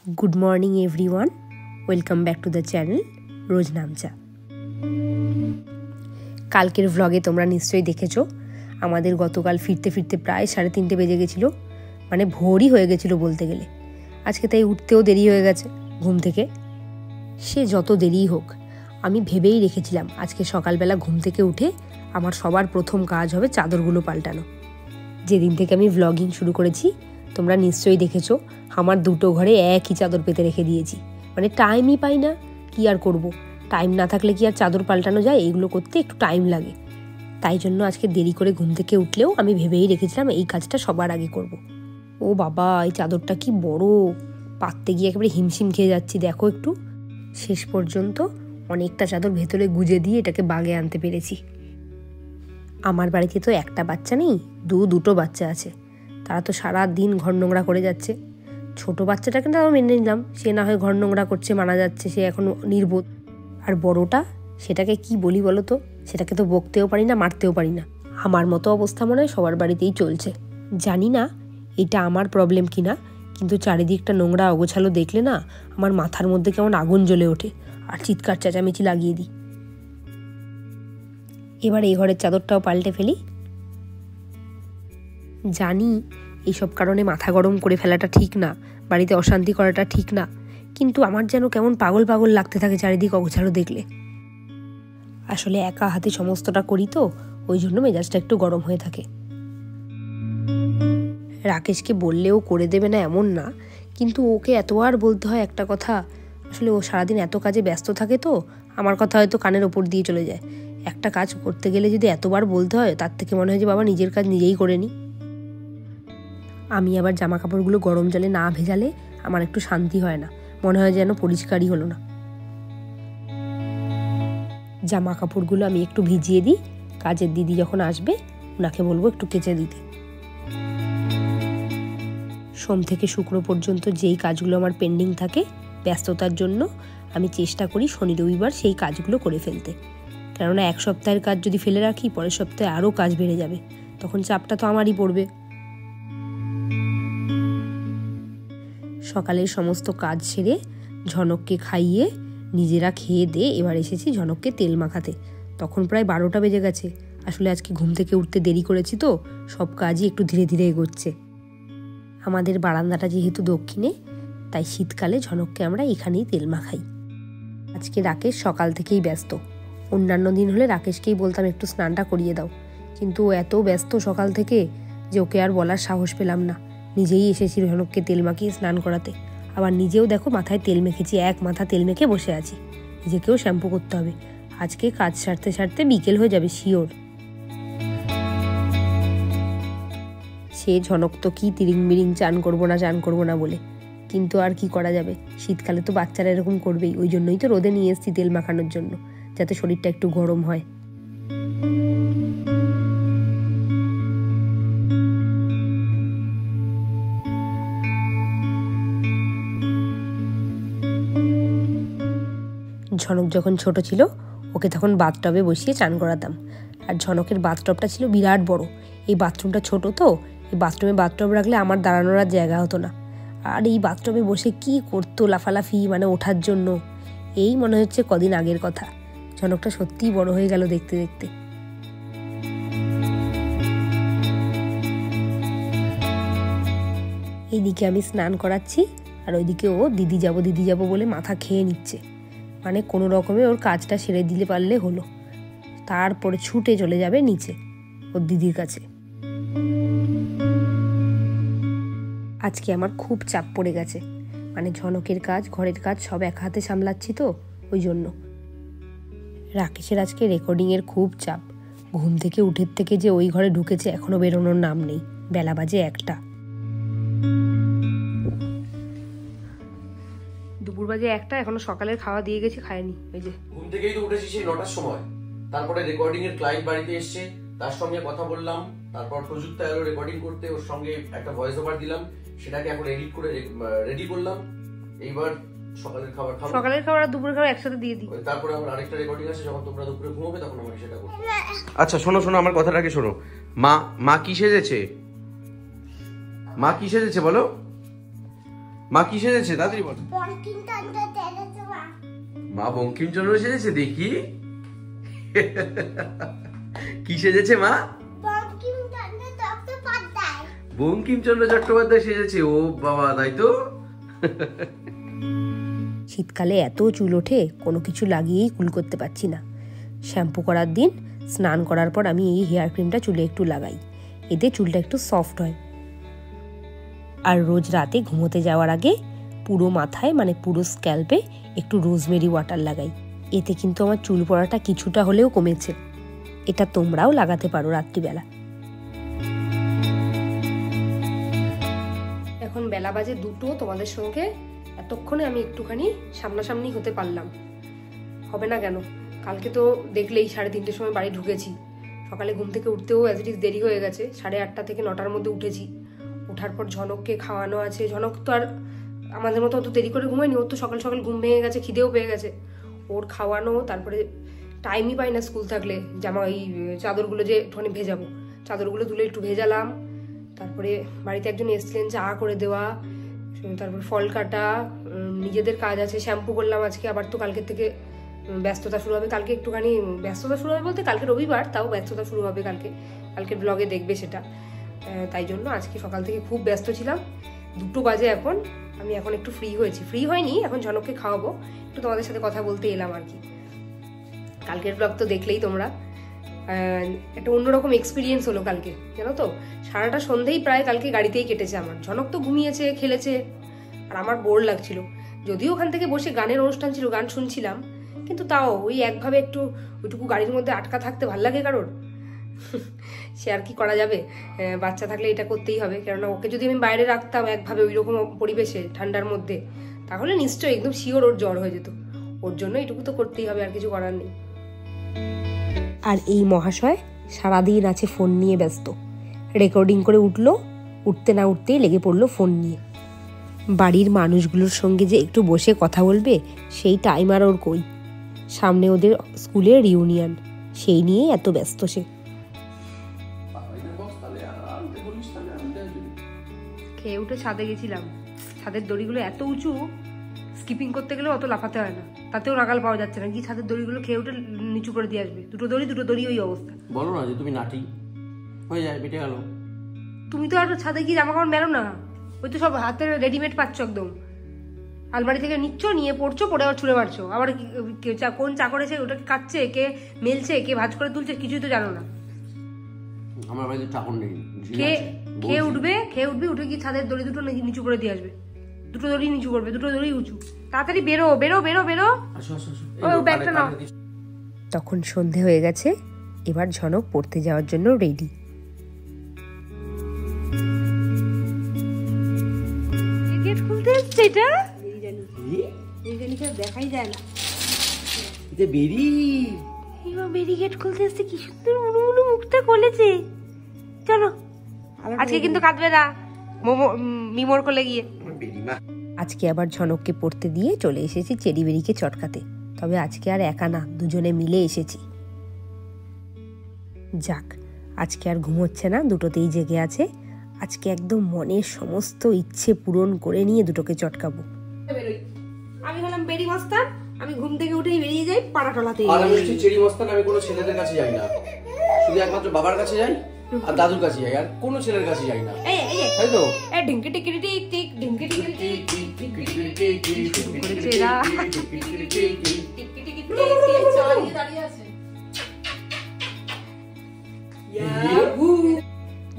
Good morning everyone, welcome back to the channel रोज नामचा। কালকের ভ্লগে তোমরা নিশ্চয়ই দেখেছো আমাদের গতকাল ফিরতে ফিরতে প্রায় 3:30 বেজে গেছিলো, মানে ভোরই হয়ে গেছিলো বলতে গেলে। আজকে তাই উঠতেও দেরি হয়ে গেছে ঘুম থেকে। সে যত দেরি হোক, আমি ভেবেই রেখেছিলাম আজকে সকালবেলা ঘুম থেকে উঠে আমার সবার প্রথম কাজ হবে চাদরগুলো পাল্টানো। যেদিন থেকে আমি ভ্লগিং শুরু করেছি তোমরা নিশ্চয়ই দেখেছো আমার দুটো ঘরে একই চাদর পেতে রেখে দিয়েছি, মানে টাইমই পাই না। কি আর করব, টাইম না থাকলে কি আর চাদর পাল্টানো যায়? এইগুলো করতে একটু টাইম লাগে। তাই জন্য আজকে দেরি করে ঘুম থেকে উঠলেও আমি ভেবেই রেখেছিলাম এই কাজটা সবার আগে করব। ও বাবা, এই চাদরটা কি বড়, পাততে গিয়ে একেবারে হিমশিম খেয়ে যাচ্ছি। দেখো একটু, শেষ পর্যন্ত অনেকটা চাদর ভেতরে গুজে দিয়ে এটাকে বাগে আনতে পেরেছি। আমার বাড়িতে তো একটা বাচ্চা নেই, দুটো বাচ্চা আছে। তারা তো সারা দিন ঘর নোংরা করে যাচ্ছে। ছোট বাচ্চাটাকে তাও মেনে নিলাম, সে না হয় ঘর নোংরা করছে, মানা যাচ্ছে, সে এখন নির্বোধ। আর বড়টা, সেটাকে কি বলি বলো তো? সেটাকে তো বকতেও পারি না, মারতেও পারি না। আমার মতো অবস্থা মনে হয় সবার বাড়িতেই চলছে। জানি না এটা আমার প্রবলেম কিনা, কিন্তু চারিদিকটা নোংরা অগোছালো দেখলে না আমার মাথার মধ্যে কেমন আগুন জ্বলে ওঠে আর চিৎকার চেঁচামেচি লাগিয়ে দিই। এবার এই ঘরের চাদরটাও পাল্টে ফেলি। জানি এইসব কারণে মাথা গরম করে ফেলাটা ঠিক না, বাড়িতে অশান্তি করাটা ঠিক না, কিন্তু আমার যেন কেমন পাগল পাগল লাগতে থাকে চারিদিক অগোছালো দেখলে। আসলে একা হাতে সমস্তটা করি তো, ওই জন্য মেজাজটা একটু গরম হয়ে থাকে। রাকেশকে বললেও করে দেবে না এমন না, কিন্তু ওকে এতবার বলতে হয় একটা কথা। আসলে ও সারাদিন এত কাজে ব্যস্ত থাকে তো আমার কথা হয়তো কানের ওপর দিয়ে চলে যায়। একটা কাজ করতে গেলে যদি এতবার বলতে হয়, তার থেকে মনে হয় যে বাবা নিজের কাজ নিজেই করে নি। আমি আবার জামা কাপড়গুলো গরম জলে না ভেজালে আমার একটু শান্তি হয় না, মনে হয় যেন পরিষ্কারই হলো না। জামা কাপড়গুলো আমি একটু ভিজিয়ে দিই, কাজের দিদি যখন আসবে ওনাকে বলবো একটু কেচে দিতে। সোম থেকে শুক্র পর্যন্ত যেই কাজগুলো আমার পেন্ডিং থাকে ব্যস্ততার জন্য, আমি চেষ্টা করি শনি রবিবার সেই কাজগুলো করে ফেলতে। কেননা এক সপ্তাহের কাজ যদি ফেলে রাখি, পরের সপ্তাহে আরও কাজ বেড়ে যাবে, তখন চাপটা তো আমারই পড়বে। সকালের সমস্ত কাজ সেরে ঝনককে খাইয়ে নিজেরা খেয়ে দিয়ে এবার এসেছি ঝনককে তেল মাখাতে। তখন প্রায় 12টা বেজে গেছে। আসলে আজকে ঘুম থেকে উঠতে দেরি করেছি তো সব কাজই একটু ধীরে ধীরে এগোচ্ছে। আমাদের বারান্দাটা যেহেতু দক্ষিণে, তাই শীতকালে ঝনককে আমরা এখানেই তেল মাখাই। আজকে রাকেশ সকাল থেকেই ব্যস্ত। অন্যান্য দিন হলে রাকেশকেই বলতাম একটু স্নানটা করিয়ে দাও, কিন্তু ও এত ব্যস্ত সকাল থেকে যে ওকে আর বলার সাহস পেলাম না। নিজেই এসেছি ঝনককে তেল মাখিয়ে স্নান করাতে। আবার নিজেও দেখো মাথায় তেল মেখেছি, এক মাথা তেল মেখে বসে আছি। নিজেকেও শ্যাম্পু করতে হবে। আজকে কাজ সারতে সারতে বিকেল হয়ে যাবে শিওর। সে ঝনক তো কি তিরিং বিরিং চান করবো না বলে, কিন্তু আর কি করা যাবে, শীতকালে তো বাচ্চারা এরকম করবেই। ওই জন্যই তো রোদে নিয়ে এসেছি তেল মাখানোর জন্য, যাতে শরীরটা একটু গরম হয়। ঝনক যখন ছোট ছিল ওকে তখন বাথটবে বসিয়ে চান করাতাম। আর ঝনকের বাথটবটা ছিল বিরাট বড়। এই বাথরুমটা ছোট তো, এই বাথরুমে বাথটব রাখলে আমার দাঁড়ানোর আর জায়গা হতো না। আর এই বাথটবে বসে কি করতো লাফালাফি, মানে ওঠার জন্য। এই মনে হচ্ছে কদিন আগের কথা। ঝনকটা সত্যিই বড় হয়ে গেল দেখতে দেখতে। এইদিকে আমি স্নান করাচ্ছি আর ওইদিকে ও দিদি যাবো বলে মাথা খেয়ে নিচ্ছে। মানে কোনো রকমে ওর কাজটা সেরে দিলে পারলে হলো, তারপরে ছুটে চলে যাবে নিচে ওর দিদির কাছে। আজকে আমার খুব চাপ পড়ে গেছে, মানে ঝনকের কাজ ঘরের কাজ সব এক হাতে সামলাচ্ছি তো ওই জন্য। রাকেশের আজকে রেকর্ডিংয়ের খুব চাপ। ঘুম থেকে উঠের থেকে যে ওই ঘরে ঢুকেছে এখনো বেরোনোর নাম নেই। বেলা বাজে 1টা, দুপুর বাজে 1টা, এখনো সকালের খাওয়া দিয়ে গেছি, খায়নি। এই যে ঘুম থেকেই তো উঠেছি সেই 9টার সময়। তারপরে রেকর্ডিং এর ক্লায়েন্ট বাড়িতে এসেছে, তার সঙ্গে কথা বললাম। তারপর প্রযুক্ত এলো রেকর্ডিং করতে, ওর সঙ্গে একটা ভয়েস ওভার দিলাম, সেটাকে এখন এডিট করে রেডি করলাম। এইবার সকালের খাবার খাবো। সকালের খাবার আর দুপুরের খাবার একসাথে দিয়ে দিই। তারপরে আবার আরেকটা রেকর্ডিং আছে, যখন তোমরা দুপুরে ঘুমোবে তখন আমাকে সেটা করতে। আচ্ছা শোনো আমার কথাটাকে শোনো। মা কি সেজেছে? মা কি সেজেছে বলো? মা কি সেজেছে তাড়াতাড়ি বল। মা বঙ্কিমচন্দ্র সেজেছে, দেখি কি সেজেছে মা? বঙ্কিমচন্দ্র চট্টোপাধ্যায় সেজেছে। ও বাবা, তাই তো। শীতকালে এত চুল ওঠে, কোনো কিছু লাগিয়েই কুল করতে পারছি না। শ্যাম্পু করার দিন স্নান করার পর আমি এই হেয়ার ক্রিমটা চুলে একটু লাগাই, এতে চুলটা একটু সফট হয়। আর রোজ রাতে ঘুমোতে যাওয়ার আগে পুরো মাথায় মানে পুরো স্ক্যাল্পে একটু রোজমেরি ওয়াটার লাগাই, এতে কিন্তু আমার চুল পড়াটা কিছুটা হলেও কমেছে। এটা তোমরাও লাগাতে পারো রাত্রিবেলা। এখন বেলা বাজে 2টো, তোমাদের সঙ্গে এতক্ষণে আমি একটুখানি সামনাসামনি হতে পারলাম। হবে না কেন, কালকে তো দেখলেই 3:30টার সময় বাড়ি ঢুকেছি। সকালে ঘুম থেকে উঠতেও অ্যাজ ইট ইজ দেরি হয়ে গেছে, 8:30 থেকে 9টার মধ্যে উঠেছি। ওঠার পর ঝনককে খাওয়ানো আছে। ঝনক তো আর আমাদের মতো অত দেরি করে ঘুমায়নি, ওর তো সকাল সকাল ঘুম ভেঙে গেছে, খিদেও পেয়ে গেছে। ওর খাওয়ানো, তারপরে টাইমই পাই না স্কুল থাকলে জামা এই চাদরগুলো যে একটুখানি ভেজাবো, চাদরগুলো তুলে একটু ভেজালাম। তারপরে বাড়িতে একজন এসছিলেন, চা করে দেওয়া, তারপর ফল কাটা, নিজেদের কাজ আছে, শ্যাম্পু করলাম আজকে। আবার তো কালকের থেকে ব্যস্ততা শুরু হবে। কালকে একটুখানি ব্যস্ততা শুরু হবে বলতে কালকে রবিবার, তাও ব্যস্ততা শুরু হবে কালকের ব্লগে দেখবে সেটা। তাই জন্য আজকে সকাল থেকে খুব ব্যস্ত ছিলাম। 2টো বাজে এখন, আমি এখন একটু ফ্রি হয়েছি। ফ্রি হয়নি, এখন ঝনককে খাওয়াবো, একটু তোমাদের সাথে কথা বলতে এলাম আর কি। কালকের ব্লগ তো দেখলেই তোমরা, একটা অন্যরকম এক্সপিরিয়েন্স হলো কালকে, জানো তো। সারাটা সন্ধেই প্রায় কালকে গাড়িতেই কেটেছে আমার। ঝনক তো ঘুমিয়েছে, খেলেছে, আর আমার বোর লাগছিল। যদিও ওখান থেকে বসে গানের অনুষ্ঠান ছিল, গান শুনছিলাম, কিন্তু তাও ওই একভাবে একটু ওইটুকু গাড়ির মধ্যে আটকা থাকতে ভাল লাগে কারোর। সে আর কি করা যাবে, বাচ্চা থাকলে এটা করতেই হবে। কেননা ওকে যদি আমি বাইরে রাখতাম একভাবে ওই রকম পরিবেশে ঠান্ডার মধ্যে, তাহলে নিশ্চয়ই একদম শিওর ওর জ্বর হয়ে যেত। ওর জন্য এটুকু তো করতেই হবে, আর কিছু করার নেই। আর এই মহাশয় সারাদিন আছে ফোন নিয়ে ব্যস্ত। রেকর্ডিং করে উঠতে না উঠতেই লেগে পড়লো ফোন নিয়ে। বাড়ির মানুষগুলোর সঙ্গে যে একটু বসে কথা বলবে সেই টাইম আর ওর কই। সামনে ওদের স্কুলের রিউনিয়ন, সেই নিয়েই এত ব্যস্ত সে। খেয়ে উঠে ছাদে গেছিলাম। ছাদের দড়িগুলো এত উঁচু, স্কিপিং করতে গেলে অত লাফাতে হয় না, তাতেও নাগাল পাওয়া যাচ্ছে না। কি ছাদের দড়িগুলো খেয়ে উঠে নিচু করে দিয়ে আসবে। দুটো দড়ি ওই অবস্থা। বলো না যে তুমি নাটি হয়ে যায়, বেটে গেল। তুমি তো আর ছাদে গিয়ে জামা কাপড় মেলো না, ওই তো সব হাতে রেডিমেড পাচ্ছ, একদম আলমারি থেকে নিচ্ছ, নিয়ে পড়ছো, পরে আবার ছুঁড়ে মারছো। আবার কোন চা করেছে, ওটাকে কাটছে কে, মেলছে কে, ভাজ করে তুলছে, কিছুই তো জানো না। আমার বাড়িতে চাকর নেই। খেয়ে উঠবে, উঠে গিয়ে ছাদের দড়ি দুটো নিচু করে দিয়ে আসবে। দুটো দড়ি নিচু করবে, দুটো দড়ি উঁচু। তাড়াতাড়ি বেরো। ব্যাগটা নাও। তখন সন্ধে হয়ে গেছে, এবার ঝনক পড়তে যাওয়ার জন্য রেডি। গেট খুলতে এসছে, এটা দেখাই যায় না। বেরি গেট খুলতে এসছে, কি সুন্দর মুনু মুখটা খুলেছে। চলো, আজকে কিন্তু কাঁদবে না মিমোর কোলে গিয়ে। আজকে আবার ঝনককে পড়তে দিয়ে চলে এসেছি চেরিবেরিকে চটকাতে। তবে আজকে আর একা না, দুজনে মিলে এসেছি। যাক, আজকে আর ঘুমোচ্ছে না, দুটোতেই জেগে আছে। আজকে একদম মনের সমস্ত ইচ্ছে পূরণ করে নিয়ে দুটোকে চটকাবো। আমি হলাম বেরি মস্তান, আমি ঘুম থেকে উঠেই বেরিয়ে যাই পাড়াটলাতে। আর আমি হচ্ছি চেরি মস্তান, আমি কোনো ছেলেদের কাছে যাই না, শুধু একমাত্র বাবার কাছে যাই আর দাদুর কাছে যাই, আর কোনো ছেলের কাছে যাই না। তাই তো? ঢিঙ্কি টিকি টিক টিক, ঢিঙ্কি টিকি টিক টিক, ঢিঙ্কি টিকি টিক টিক, করেছে এরা। দাঁড়িয়ে আছে।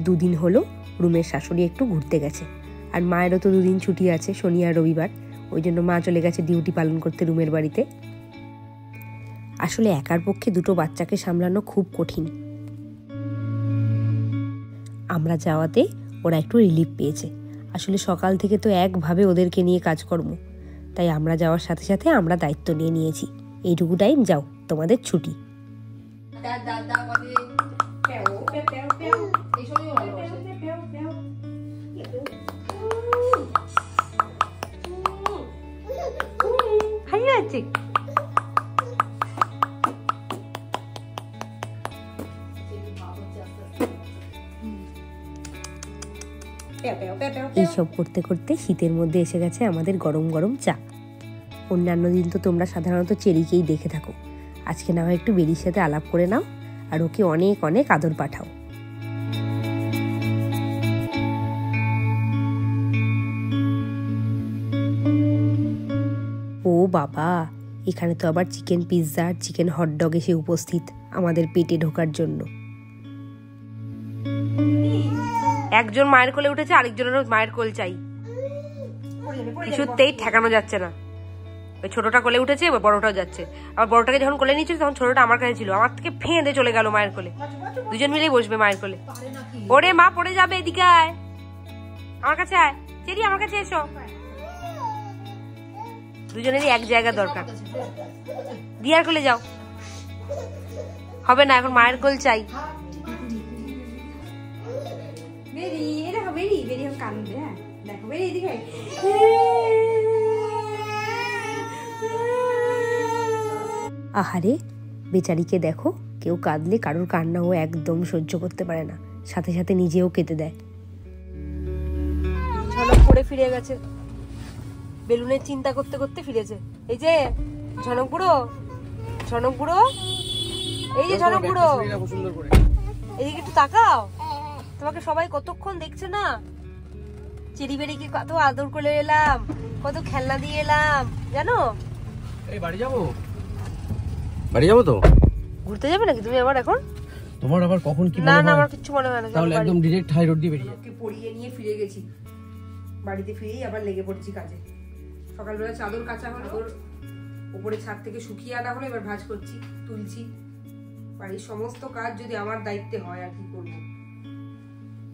2 দিন হলো রুমের শাশুড়ি একটু ঘুরতে গেছে, আর মায়েরও তো 2 দিন ছুটি আছে, শনি আর রবিবার। ওই জন্য মা চলে গেছে ডিউটি পালন করতে রুমের বাড়িতে। আসলে একার পক্ষে 2টো বাচ্চাকে সামলানো খুব কঠিন। আমরা যাওয়াতে ওরা একটু রিলিফ পেয়েছে। আসলে সকাল থেকে তো একভাবে ওদেরকে নিয়ে কাজকর্ম, তাই আমরা যাওয়ার সাথে সাথে আমরা দায়িত্ব নিয়ে নিয়েছি, এইটুকু টাইম যাও, তোমাদের ছুটি। এইসব করতে করতে শীতের মধ্যে এসে গেছে আমাদের গরম গরম চা। অন্যান্য দিন তো তোমরা সাধারণত চেরিকেই দেখে থাকো, আজকে না হয় একটু বেরির সাথে আলাপ করে নাও আর ওকে অনেক অনেক আদর পাঠাও। ও বাবা, এখানে তো আবার চিকেন পিৎজা আর চিকেন হটডগ এসে উপস্থিত আমাদের পেটে ঢোকার জন্য। একজন মায়ের কোলে উঠেছে, আরেকজনেরও মায়ের কোল চাই, কিছুতেই ঠেকানো যাচ্ছে না। ওই ছোটটা কোলে উঠেছে, এবার বড়টাও যাচ্ছে। আবার বড়টাকে যখন কোলে নিয়েছিল তখন ছোটটা আমার কাছে ছিল, আমার থেকে ফেঁদে চলে গেল মায়ের কোলে। দুজন মিলেই বসবে মায়ের কোলে। ওরে মা পড়ে যাবে, এদিকে আয়, আমার কাছে আয়, চেরি আমার কাছে এসো। দুজনেরই এক জায়গা দরকার। দিয়ার কোলে যাও, হবে না, এখন মায়ের কোল চাই। আহারে বেচারিকে দেখো, কেউ কাঁদলে কারোর কান্না ও একদম সহ্য করতে পারে না, সাথে সাথে নিজেও কেঁদে দেয়। ঝনক পড়ে ফিরে গেছে, বেলুনের চিন্তা করতে করতে ফিরেছে। এই যে ঝনক বুড়ো, ঝনক বুড়ো, এই যে ঝনক বুড়ো, এদিকে একটু তাকাও, তোমাকে সবাই কতক্ষণ দেখছে না। চেরি বেরিকে কত আদর করে এলাম, কত খেলনা দিয়ে এলাম জানো। এই বাড়ি যাবো, বাড়ি যাবো তো। ঘুরতে যাবে নাকি তুমি আবার এখন? তোমার আবার কখন কি? না না, আমার কিছু মনে হয় না। তাহলে একদম ডাইরেক্ট হাই রোড দিয়ে বেরিয়ে যাও। পড়িয়ে নিয়ে ফিরে গেছি, বাড়িতে ফিরেই আবার লেগে পড়ছি কাজে। সকালবেলা চাদর কাচা হলো, উপরে ছাদ থেকে শুকিয়ে আনা হলো, এবার ভাঁজ করছি, তুলছি। বাড়ির সমস্ত কাজ যদি আমার দায়িত্বে হয় আর কি করবো,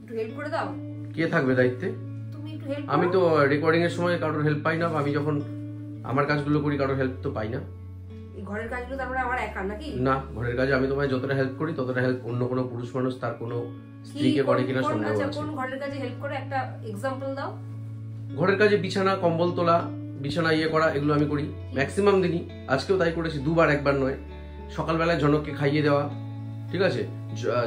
একটু হেল্প করে দাও। কে থাকবে দায়িত্বে? তুমি একটু হেল্প। আমি তো রেকর্ডিং এর সময় কারোর হেল্প পাই না, আমি যখন আমার কাজগুলো করি কারোর হেল্প তো পাই না। এই ঘরের কাজগুলো তারপরে আমার একা নাকি? না, ঘরের কাজে আমি তোমায় যতটা হেল্প করি ততটা হেল্প অন্য কোনো পুরুষ মানুষ তার কোনো স্ত্রীকে করে কিনা সন্দেহ আছে। কোন ঘরের কাজে হেল্প করে একটা এক্সাম্পল দাও। ঘরের কাজে বিছানা কম্বল তোলা, বিছানা ইয়ে করা, এগুলো আমি করি ম্যাক্সিমাম দিনই। আজকেও তাই করেছি, দুবার, একবার নয়। সকালবেলায় ঝনককে খাইয়ে দেওয়া, ঠিক আছে,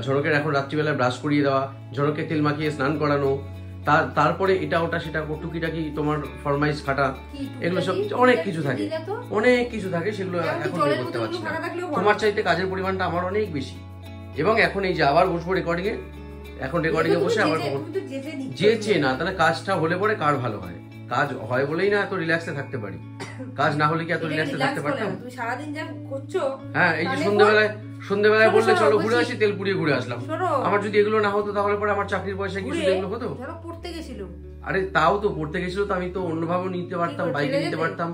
ঝনকের এখন রাত্রিবেলায় ব্রাশ করিয়ে দেওয়া, ঝনককে তেল মাখিয়ে স্নান করানো, তারপরে এটা ওটা সেটা টুকিটাকি তোমার ফরমাইশ খাটা, এগুলো সব অনেক কিছু থাকে, অনেক কিছু থাকে, সেগুলো এখন করতে পারছি না। তোমার চাইতে কাজের পরিমাণটা আমার অনেক বেশি। এবং এখন এই যে আবার বসবো রেকর্ডিং এ, এখন রেকর্ডিং এ বসে আবার যেচে না, তাহলে কাজটা হলে পরে কার ভালো হয়। কাজ হয় বলেই না এত রিল্যাক্সে থাকতে পারি, কাজ না হলে কি এত রিল্যাক্সে থাকতে পারতাম? তুমি সারাদিন যা করছো। হ্যাঁ, এই যে সন্ধ্যেবেলায় বললে চলো ঘুরে আসি, তেল পুড়িয়ে ঘুরে আসলাম। আমার যদি এগুলো না হতো তাহলে পরে আমার চাকরির পয়সা কিছু এগুলো হতো? পড়তে গেছিল। আরে তাও তো পড়তে গেছিল, তো আমি তো অন্যভাবে নিতে পারতাম, বাইকে নিতে পারতাম,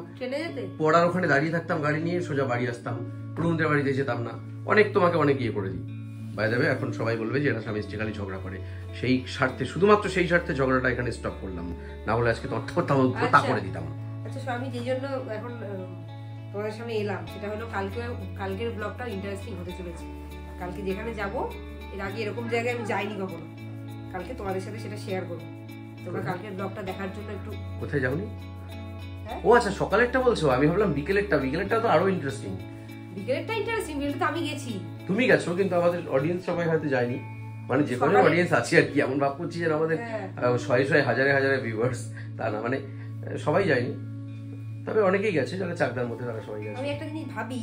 পড়ার ওখানে দাঁড়িয়ে থাকতাম, গাড়ি নিয়ে সোজা বাড়ি আসতাম, রুমদের বাড়িতে যেতাম না। অনেক তোমাকে অনেক ইয়ে করে দিই। বাই দ্য ওয়ে, এখন সবাই বলবে যে এরা স্বামী স্ত্রী খালি ঝগড়া করে। সেই স্বার্থে, শুধুমাত্র সেই স্বার্থে ঝগড়াটা এখানে স্টপ করলাম, না হলে আজকে তা করে দিতাম। আচ্ছা স্বামী, যে জন্য এখন তোমাদের সামনে এলাম সেটা হলো কালকের ব্লগটা ইন্টারেস্টিং হতে চলেছে। কালকে যেখানে যাব, এর আগে এরকম জায়গায় আমি যাইনি কখনো, কালকে তোমাদের সাথে সেটা শেয়ার করবো। তোমরা কালকের ব্লগটা দেখার জন্য একটু। কোথায় যাওনি? ও আচ্ছা, সকালেরটা বলছো, আমি ভাবলাম বিকেলেরটা তো আরো ইন্টারেস্টিং। বিকেলেরটা ইন্টারেস্টিং, বিকেলে তো আমি গেছি। তুমি গেছো, কিন্তু আমাদের অডিয়েন্স সবাই হয়তো যায়নি, মানে যে কোনো অডিয়েন্স আছে আর কি। এমন ভাব করছি যে আমাদের শয়ে হাজারে হাজারে ভিউয়ার্স, তা না, মানে সবাই যায়নি, তবে অনেকেই গেছে যারা চাকদার মধ্যে, তারা সবাই গেছে। আমি একটা জিনিস ভাবি,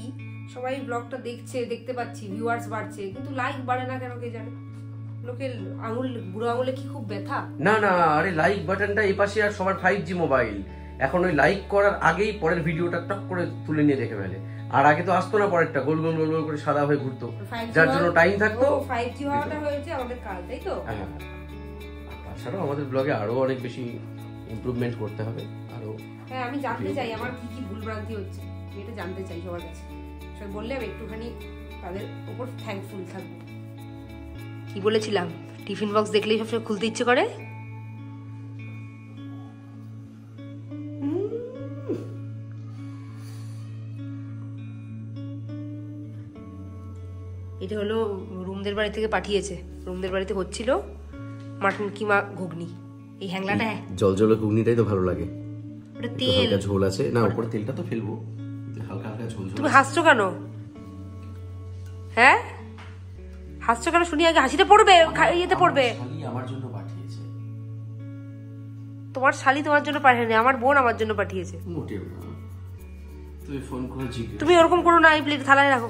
সবাই ব্লগটা দেখছে, দেখতে পাচ্ছি, ভিউয়ার্স বাড়ছে, কিন্তু লাইক বাড়ে না কেন কে জানে? লোকের আঙুল, বুড়ো আঙুলে কি খুব ব্যথা? না না, আরে লাইক বাটনটা এই পাশে, আর সবার 5G মোবাইল, এখন ওই লাইক করার আগেই পরের ভিডিওটা টক করে তুলে নিয়ে দেখে ফেলে। আর আগে তো আসতো না, পরেরটা গোল গোল গোল গোল করে সাদা হয়ে ঘুরতো, যার জন্য টাইম থাকতো। 5G হওয়াটা হয়েছে আমাদের কাল, তাই তো? হ্যাঁ, তাছাড়াও আমাদের ব্লগে আরো অনেক বেশি ইমপ্রুভমেন্ট করতে হবে আরো। হ্যাঁ, আমি জানতে চাই আমার কি কি ভুলভ্রান্তি হচ্ছে, আমি এটা জানতে চাই সবার কাছে। সবাই বললে আমি একটুখানি তাদের উপর থ্যাঙ্কফুল থাকবো। কি বলেছিলাম, টিফিন বক্স দেখলেই সবসময় খুলতে ইচ্ছে করে। এটা হলো রুমদের বাড়ি থেকে পাঠিয়েছে, রুমদের বাড়িতে হচ্ছিল মাটন কিমা ঘুগনি। এই হ্যাংলাটা জলজলে ঘুগনিটাই তো ভালো লাগে। ওটা তেল, হালকা ঝোল আছে না, উপরে তেলটা তো ফেলবো, হালকা হালকা ঝোল। তুমি হাসছো কেন? হ্যাঁ, হাসছো কেন শুনি? আগে হাসিটা পড়বে, ইয়েতে পড়বে। আমার জন্য পাঠিয়েছে। তোমার শালি তোমার জন্য পাঠায়নি, আমার বোন আমার জন্য পাঠিয়েছে। মোটেও না, তুমি ফোন করে জিজ্ঞেস। তুমি ওরকম করো না, এই প্লেট থালায় রাখো।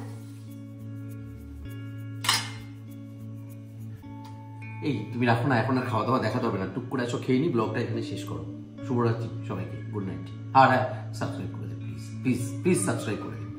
এই তুমি রাখো না, এখন আর খাওয়া দাওয়া দেখাতে হবে না, টুক করে আসো, খেয়ে নি, ব্লগটা এখানে শেষ করো। শুভরাত্রি সবাইকে, গুড নাইট। আর হ্যাঁ, সাবস্ক্রাইব করে দিন প্লিজ, প্লিজ প্লিজ সাবস্ক্রাইব করে দিন।